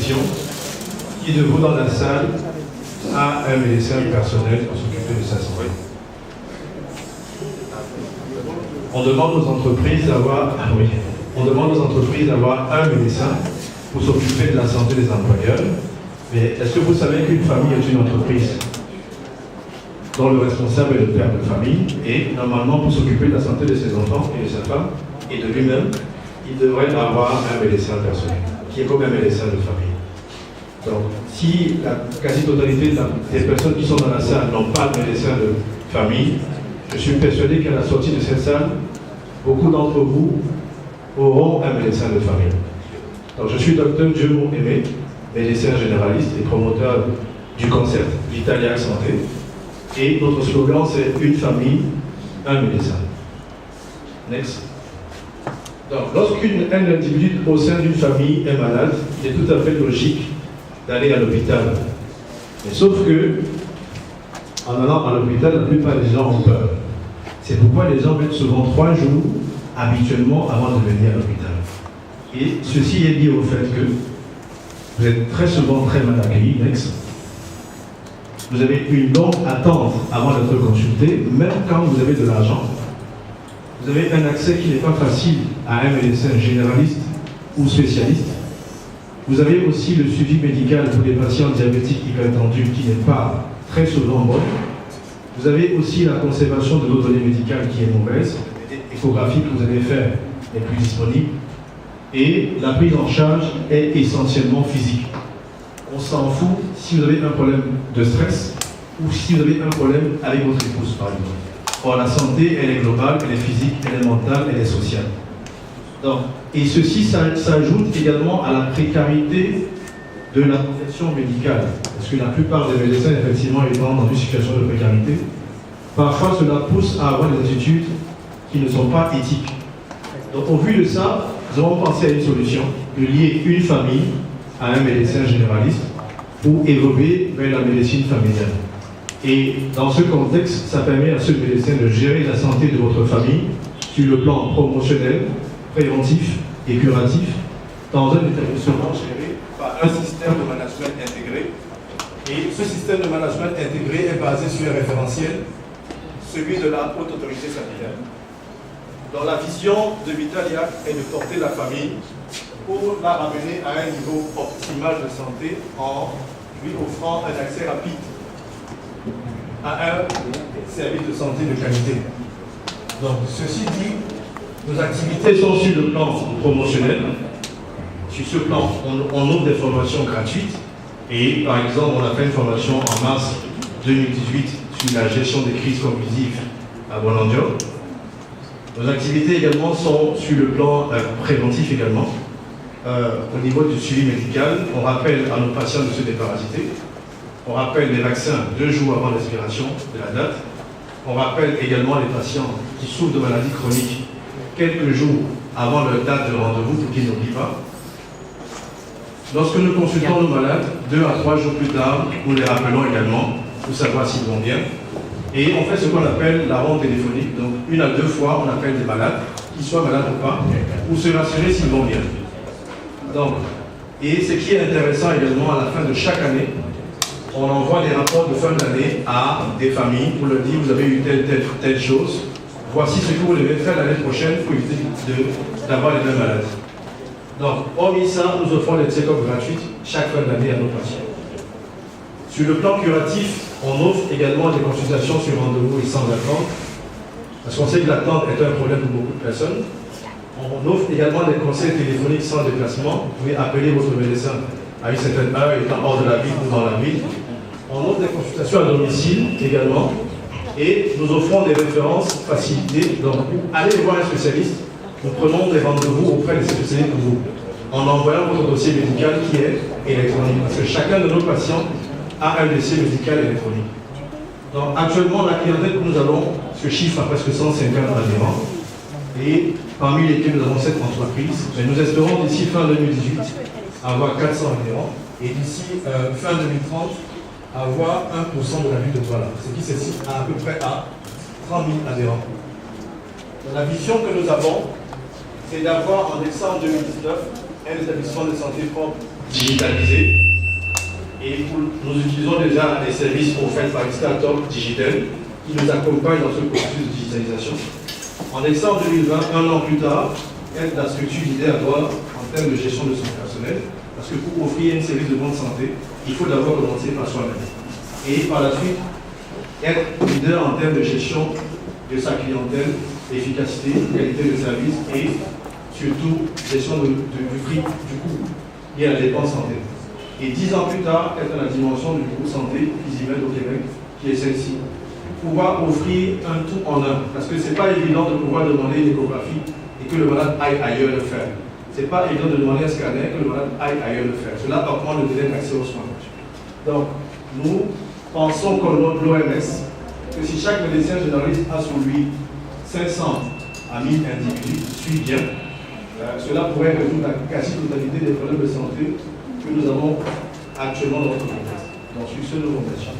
tradition qui de vous dans la salle a un médecin personnel pour s'occuper de sa santé. On demande aux entreprises d'avoir un médecin pour s'occuper de la santé des employeurs. Mais est-ce que vous savez qu'une famille est une entreprise dont le responsable est le père de famille et normalement pour s'occuper de la santé de ses enfants et de sa femme et de lui-même, il devrait avoir un médecin personnel qui est comme un médecin de famille. Donc, si la quasi-totalité des personnes qui sont dans la salle n'ont pas de médecin de famille, je suis persuadé qu'à la sortie de cette salle, beaucoup d'entre vous auront un médecin de famille. Donc, je suis docteur Dieumo Aimé, médecin généraliste et promoteur du concept Vitaliac Santé. Et notre slogan, c'est une famille, un médecin. Next. Donc, lorsqu'un individu au sein d'une famille est malade, il est tout à fait logique d'aller à l'hôpital. Mais sauf que, en allant à l'hôpital, la plupart des gens ont peur. C'est pourquoi les gens mettent souvent 3 jours habituellement avant de venir à l'hôpital. Et ceci est lié au fait que vous êtes très souvent très mal accueillis. Next. Vous avez une longue attente avant d'être consulté, même quand vous avez de l'argent. Vous avez un accès qui n'est pas facile à un médecin généraliste ou spécialiste. Vous avez aussi le suivi médical pour les patients diabétiques hypertendus qui n'est pas très souvent bon. Vous avez aussi la conservation de nos données médicales qui est mauvaise. L'échographie que vous allez faire n'est plus disponible. Et la prise en charge est essentiellement physique. On s'en fout si vous avez un problème de stress ou si vous avez un problème avec votre épouse, par exemple. Or, la santé, elle est globale, elle est physique, elle est mentale, elle est sociale. Donc, et ceci s'ajoute également à la précarité de la profession médicale. Parce que la plupart des médecins, effectivement, étant dans une situation de précarité, parfois cela pousse à avoir des attitudes qui ne sont pas éthiques. Donc, au vu de ça, nous avons pensé à une solution, de lier une famille à un médecin généraliste pour évoluer vers la médecine familiale. Et dans ce contexte, ça permet à ce médecin de gérer la santé de votre famille sur le plan promotionnel, préventif et curatif dans un établissement géré par un système de management intégré. Et ce système de management intégré est basé sur un référentiel, celui de la haute autorité sanitaire. Donc la vision de Vitaliac est de porter la famille pour la ramener à un niveau optimal de santé en lui offrant un accès rapide à un service de santé de qualité. Donc, ceci dit, nos activités sont sur le plan promotionnel. Sur ce plan, on offre des formations gratuites. Et par exemple, on a fait une formation en mars 2018 sur la gestion des crises cognitives à Bollandior. Nos activités également sont sur le plan préventif également. Au niveau du suivi médical, on rappelle à nos patients de se déparasiter. On rappelle les vaccins 2 jours avant l'expiration de la date. On rappelle également les patients qui souffrent de maladies chroniques quelques jours avant leur date de rendez-vous pour qu'ils n'oublient pas. Lorsque nous consultons nos malades, 2 à 3 jours plus tard, nous les rappelons également pour savoir s'ils vont bien. Et on fait ce qu'on appelle la ronde téléphonique. Donc 1 à 2 fois, on appelle des malades, qu'ils soient malades ou pas, pour se rassurer s'ils vont bien. Donc, et ce qui est intéressant également, à la fin de chaque année, on envoie des rapports de fin d'année à des familles pour leur dire vous avez eu telle chose, voici ce que vous devez faire l'année prochaine pour éviter d'avoir les mêmes maladies. Donc, hormis ça, nous offrons des check-ups gratuits chaque fin d'année à nos patients. Sur le plan curatif, on offre également des consultations sur rendez-vous et sans attente, parce qu'on sait que l'attente est un problème pour beaucoup de personnes. On offre également des conseils téléphoniques sans déplacement. Vous pouvez appeler votre médecin à une certaine heure, étant hors de la ville ou dans la ville. On offre des consultations à domicile également. Et nous offrons des références facilitées. Donc, allez voir un spécialiste. Nous prenons des rendez-vous auprès des spécialistes pour vous, en envoyant votre dossier médical qui est électronique. Parce que chacun de nos patients a un dossier médical électronique. Donc, actuellement, la clientèle que nous avons se chiffre à presque 150 adhérents. Et parmi lesquels nous avons 7 entreprises. Mais nous espérons d'ici fin 2018 avoir 400 adhérents. Et d'ici fin 2030, avoir 1% de la ville de Douala. Ce qui s'estime à peu près à 30 000 adhérents. Donc, la vision que nous avons, c'est d'avoir en décembre 2019 un établissement de santé propre digitalisé. Et nous utilisons déjà des services offerts par Startup Digital qui nous accompagnent dans ce processus de digitalisation. En décembre 2020, un an plus tard, être la structure leader à voir en termes de gestion de son personnel, parce que pour offrir un service de bonne santé, il faut d'abord commencer par soi-même. Et par la suite, être leader en termes de gestion de sa clientèle, efficacité, qualité de service et surtout gestion du prix, du coût lié à la dépense santé. Et 10 ans plus tard, être dans la dimension du groupe santé Isimel au Québec, qui est celle-ci. Pouvoir offrir un tout en un, parce que ce n'est pas évident de pouvoir demander une échographie et que le malade aille ailleurs le faire. Ce n'est pas évident de demander un scanner et que le malade aille ailleurs le faire. Cela augmente le délai d'accès aux soins. Donc, nous pensons comme l'OMS que si chaque médecin généraliste a sous lui 500 à 1000 individus, suit bien, cela pourrait résoudre la quasi-totalité des problèmes de santé que nous avons actuellement dans notre contexte. Donc, sur ce, nous vous remercions.